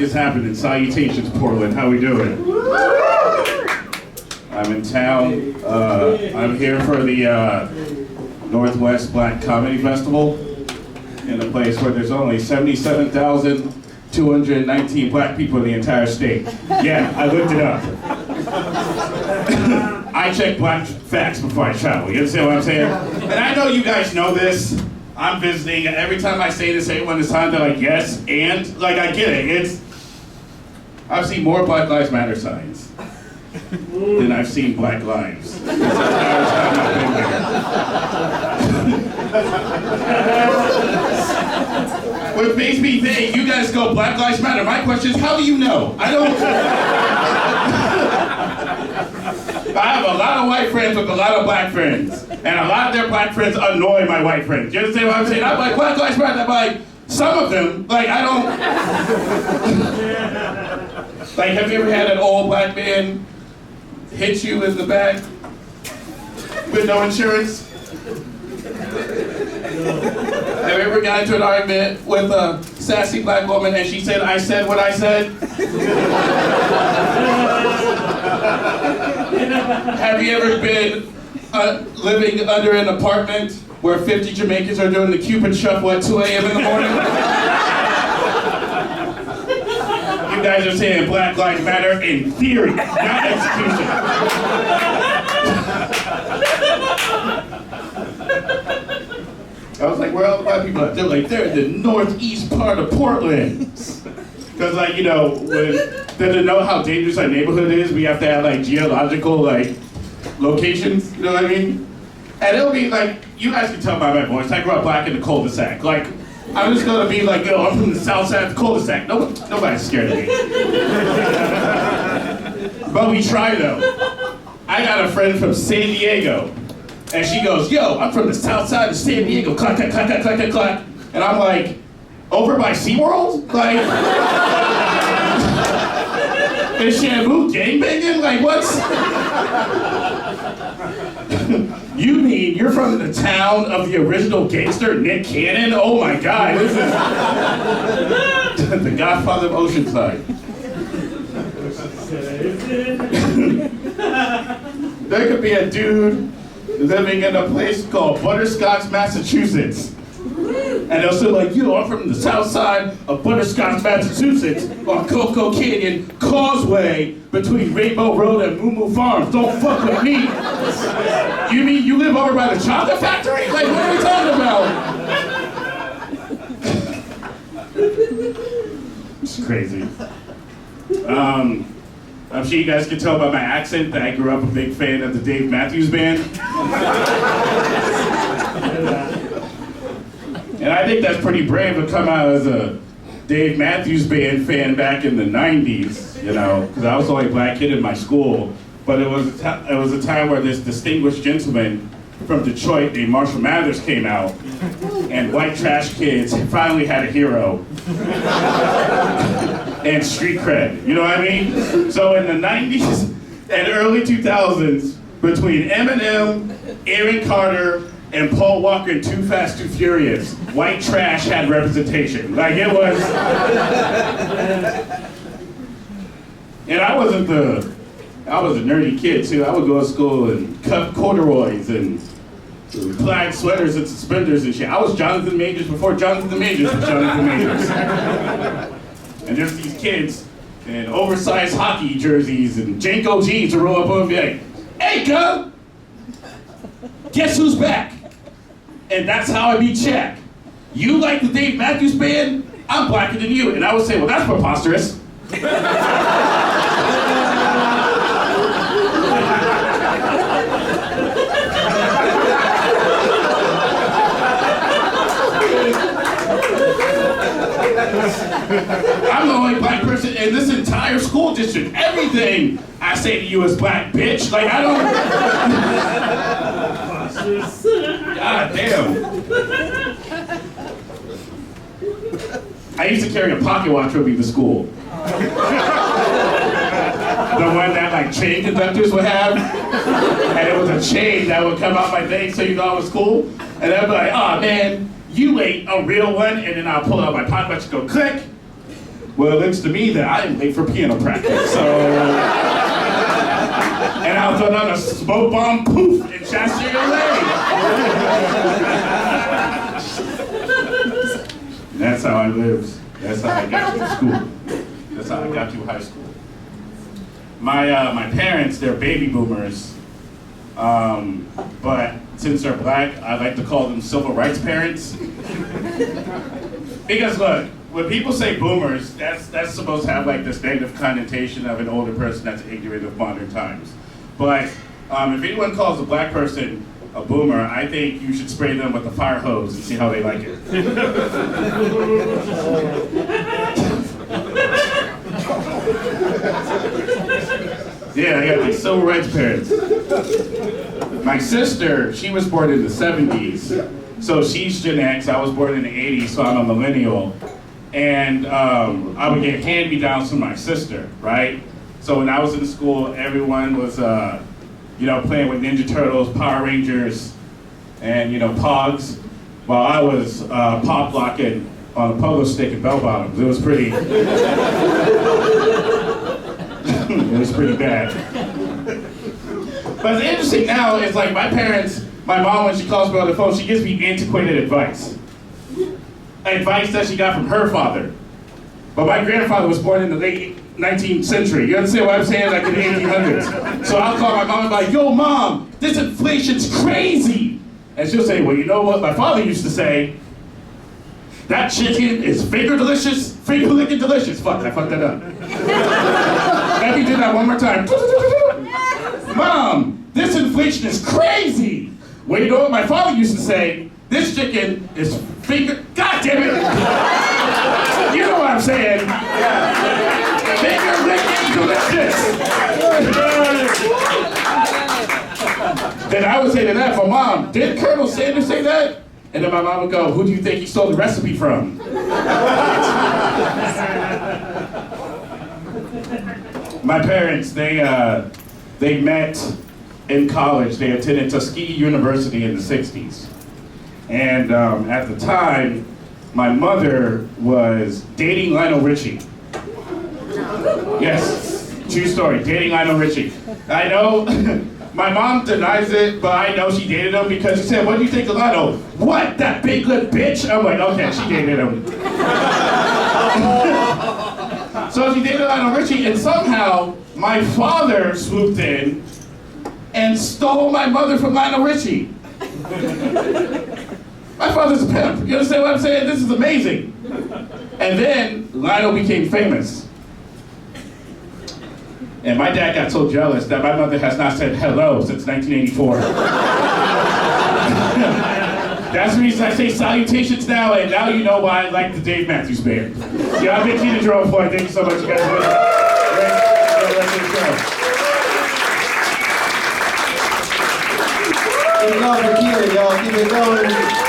is happening? Salutations, Portland. How we doing? I'm in town. I'm here for the Northwest Black Comedy Festival in a place where there's only 77,219 black people in the entire state. Yeah, I looked it up. I check black facts before I travel. You understand what I'm saying? And I know you guys know this. I'm visiting, and every time I say this, everyone is time, they're like, yes, and? Like, I get it. I've seen more Black Lives Matter signs than I've seen black lives. That's the entire time I've been here. Which makes me think, you guys go, Black Lives Matter. My question is, how do you know? I have a lot of white friends with a lot of black friends. And a lot of their black friends annoy my white friends. You understand what I'm saying? I'm like, Black Lives Matter. I'm like, some of them, like, I don't... Like, have you ever had an old black man hit you in the back with no insurance? Have you ever got into an argument with a sassy black woman and she said, I said what I said? Have you ever been living under an apartment where 50 Jamaicans are doing the Cupid shuffle at 2 a.m. in the morning? You guys are saying Black Lives Matter in theory, not execution. I was like, where are all the black people at? They're like, they're in the northeast part of Portland. Because, like, you know, to know how dangerous our neighborhood is, we have to have, like, geological, like, locations, you know what I mean? And it'll be like, you guys can tell by my voice, I grew up black in the cul-de-sac. Like, I'm just gonna be like, yo, I'm from the south side of the cul-de-sac. Nobody's scared of me. But we try, though. I got a friend from San Diego, and she goes, yo, I'm from the south side of San Diego, clack, clack, clack, clack, clack, clack. And I'm like, over by SeaWorld? Like, is Shampoo gangbanging? Like, what's... You mean you're from the town of the original gangster, Nick Cannon? Oh my God, this is the Godfather of Oceanside. There could be a dude living in a place called Butterscotch, Massachusetts. And they'll say like, yo, I'm from the south side of Butterscotch, Massachusetts, on Cocoa Canyon Causeway between Rainbow Road and Moo Moo Farms. Don't fuck with me. You mean you live over by the chocolate factory? Like, what are we talking about? It's crazy. I'm sure you guys can tell by my accent that I grew up a big fan of the Dave Matthews Band. And I think that's pretty brave to come out as a Dave Matthews Band fan back in the 90s, you know, because I was the only black kid in my school. But it was a time where this distinguished gentleman from Detroit named Marshall Mathers came out, and white trash kids finally had a hero. And street cred, you know what I mean? So in the 90s and early 2000s, between Eminem, Aaron Carter, and Paul Walker in Too Fast, Too Furious, white trash had representation. Like, it was... And I was a nerdy kid too. I would go to school and cut corduroys and plaid sweaters and suspenders and shit. I was Jonathan Majors before Jonathan Majors was Jonathan Majors. And there's these kids in oversized hockey jerseys and Janko jeans to roll up on and be like, hey, cub, guess who's back? And that's how I beat Shaq. You like the Dave Matthews Band? I'm blacker than you. And I would say, well, that's preposterous. I'm the only black person in this entire school district. Everything I say to you is black, bitch. Like, I don't... God damn. I used to carry a pocket watch with me to school. The one that, like, chain conductors would have. And it was a chain that would come out my thing so you know I was cool. And I'd be like, oh, man, you ain't a real one. And then I'll pull out my pocket watch and go, click. Well, it looks to me that I am late for piano practice, so... And I was on a smoke bomb poof in Shasta, LA. That's how I lived. That's how I got to school. That's how I got to high school. My parents, they're baby boomers. But since they're black, I like to call them civil rights parents. Because look, when people say boomers, that's supposed to have like this negative connotation of an older person that's ignorant of modern times. But if anyone calls a black person a boomer, I think you should spray them with a fire hose and see how they like it. Yeah, I got my civil rights parents. My sister, she was born in the 70s, so she's Gen X. I was born in the 80s, so I'm a millennial. And I would get hand-me-downs from my sister, right? So when I was in school, everyone was, playing with Ninja Turtles, Power Rangers, and, Pogs, while I was pop locking on a polo stick and bell bottoms. It was pretty, it was pretty bad. But it's interesting now, it's like my parents, my mom, when she calls me on the phone, she gives me antiquated advice. Advice that she got from her father. But my grandfather was born in the late 19th century. You understand what I'm saying? Like in the 1800s. So I'll call my mom and be like, yo mom, this inflation's crazy. And she'll say, well, you know what my father used to say? That chicken is finger delicious, finger licking delicious. Fuck, I fucked that up. Let me do that one more time. Mom, this inflation is crazy. Well, you know what my father used to say? This chicken is finger, God damn it. You know what I'm saying. Finger licking delicious. Then I would say to that, but Mom, did Colonel Sanders say that? And then my mom would go, who do you think he stole the recipe from? My parents, they met in college. They attended Tuskegee University in the 60s. And at the time, my mother was dating Lionel Richie. Yes, true story, dating Lionel Richie. I know, my mom denies it, but I know she dated him because she said, what do you think of Lionel? What, that big lip bitch? I'm like, okay, she dated him. So she dated Lionel Richie, and somehow my father swooped in and stole my mother from Lionel Richie. My father's a pimp. You understand what I'm saying? This is amazing. And then Lionel became famous. And my dad got so jealous that my mother has not said hello since 1984. That's the reason I say salutations now, and now you know why I like the Dave Matthews Band. Yeah, I'm Big Tina Jerome Floyd. Thank you so much, you guys. Give it up for Keelan, y'all. Keep it going.